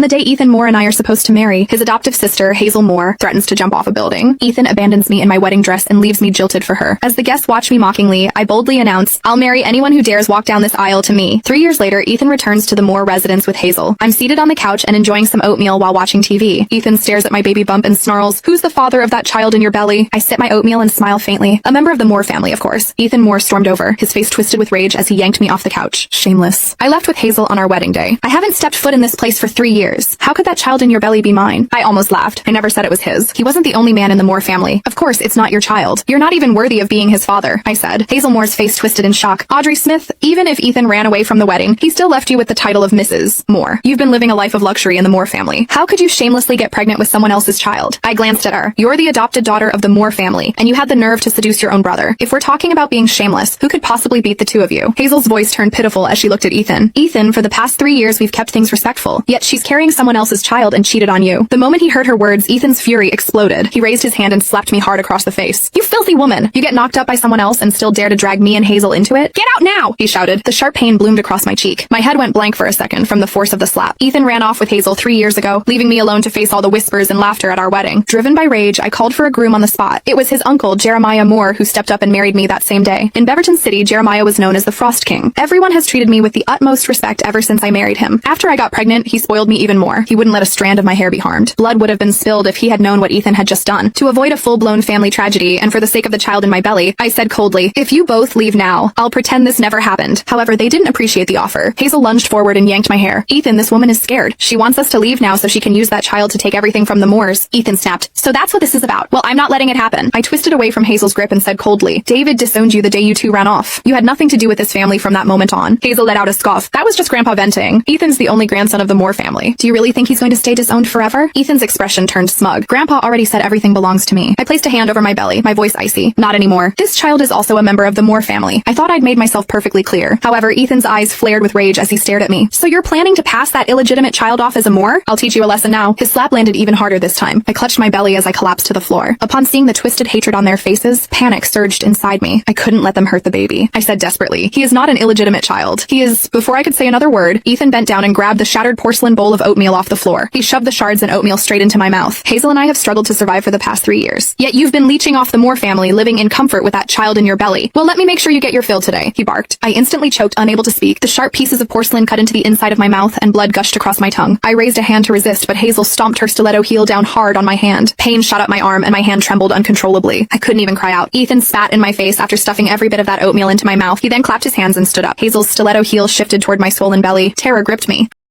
The day Ethan Moore and I are supposed to marry, his adoptive sister, Hazel Moore, threatens to jump off a building. Ethan abandons me in my wedding dress and leaves me jilted for her. As the guests watch me mockingly, I boldly announce, "I'll marry anyone who dares walk down this aisle to me." 3 years later, Ethan returns to the Moore residence with Hazel. I'm seated on the couch and enjoying some oatmeal while watching TV. Ethan stares at my baby bump and snarls, "Who's the father of that child in your belly?" I sip my oatmeal and smile faintly. A member of the Moore family, of course. Ethan Moore stormed over, his face twisted with rage as he yanked me off the couch. Shameless. I left with Hazel on our wedding day. I haven't stepped foot in this place for 3 years. How could that child in your belly be mine? I almost laughed. I never said it was his. He wasn't the only man in the Moore family. Of course, it's not your child. You're not even worthy of being his father, I said. Hazel Moore's face twisted in shock. Audrey Smith, even if Ethan ran away from the wedding, he still left you with the title of Mrs. Moore. You've been living a life of luxury in the Moore family. How could you shamelessly get pregnant with someone else's child? I glanced at her. You're the adopted daughter of the Moore family, and you had the nerve to seduce your own brother. If we're talking about being shameless, who could possibly beat the two of you? Hazel's voice turned pitiful as she looked at Ethan. Ethan, for the past 3 years we've kept things respectful, yet she's carrying someone else's child and cheated on you. The moment he heard her words, Ethan's fury exploded. He raised his hand and slapped me hard across the face. You filthy woman! You get knocked up by someone else and still dare to drag me and Hazel into it? Get out now! He shouted. The sharp pain bloomed across my cheek. My head went blank for a second from the force of the slap. Ethan ran off with Hazel 3 years ago, leaving me alone to face all the whispers and laughter at our wedding. Driven by rage, I called for a groom on the spot. It was his uncle, Jeremiah Moore, who stepped up and married me that same day. In Beaverton City, Jeremiah was known as the Frost King. Everyone has treated me with the utmost respect ever since I married him. After I got pregnant, he spoiled me even more. He wouldn't let a strand of my hair be harmed. Blood would have been spilled if he had known what Ethan had just done. To avoid a full-blown family tragedy, and for the sake of the child in my belly, I said coldly, "If you both leave now, I'll pretend this never happened." However, they didn't appreciate the offer. Hazel lunged forward and yanked my hair. "Ethan, this woman is scared. She wants us to leave now so she can use that child to take everything from the Moores." Ethan snapped. "So that's what this is about. Well, I'm not letting it happen." I twisted away from Hazel's grip and said coldly, "David disowned you the day you two ran off. You had nothing to do with this family from that moment on." Hazel let out a scoff. "That was just Grandpa venting. Ethan's the only grandson of the Moore family. Do you really think he's going to stay disowned forever?" Ethan's expression turned smug. "Grandpa already said everything belongs to me." I placed a hand over my belly, my voice icy. "Not anymore. This child is also a member of the Moore family." I thought I'd made myself perfectly clear. However, Ethan's eyes flared with rage as he stared at me. "So you're planning to pass that illegitimate child off as a Moore? I'll teach you a lesson now." His slap landed even harder this time. I clutched my belly as I collapsed to the floor. Upon seeing the twisted hatred on their faces, panic surged inside me. I couldn't let them hurt the baby. I said desperately, "He is not an illegitimate child. He is..." Before I could say another word, Ethan bent down and grabbed the shattered porcelain bowl of oatmeal off the floor. He shoved the shards and oatmeal straight into my mouth. "Hazel and I have struggled to survive for the past 3 years. Yet you've been leeching off the Moore family, living in comfort with that child in your belly. Well, let me make sure you get your fill today," he barked. I instantly choked, unable to speak. The sharp pieces of porcelain cut into the inside of my mouth and blood gushed across my tongue. I raised a hand to resist, but Hazel stomped her stiletto heel down hard on my hand. Pain shot up my arm and my hand trembled uncontrollably. I couldn't even cry out. Ethan spat in my face after stuffing every bit of that oatmeal into my mouth. He then clapped his hands and stood up. Hazel's stiletto heel shifted toward my swollen belly. Terror gripped me.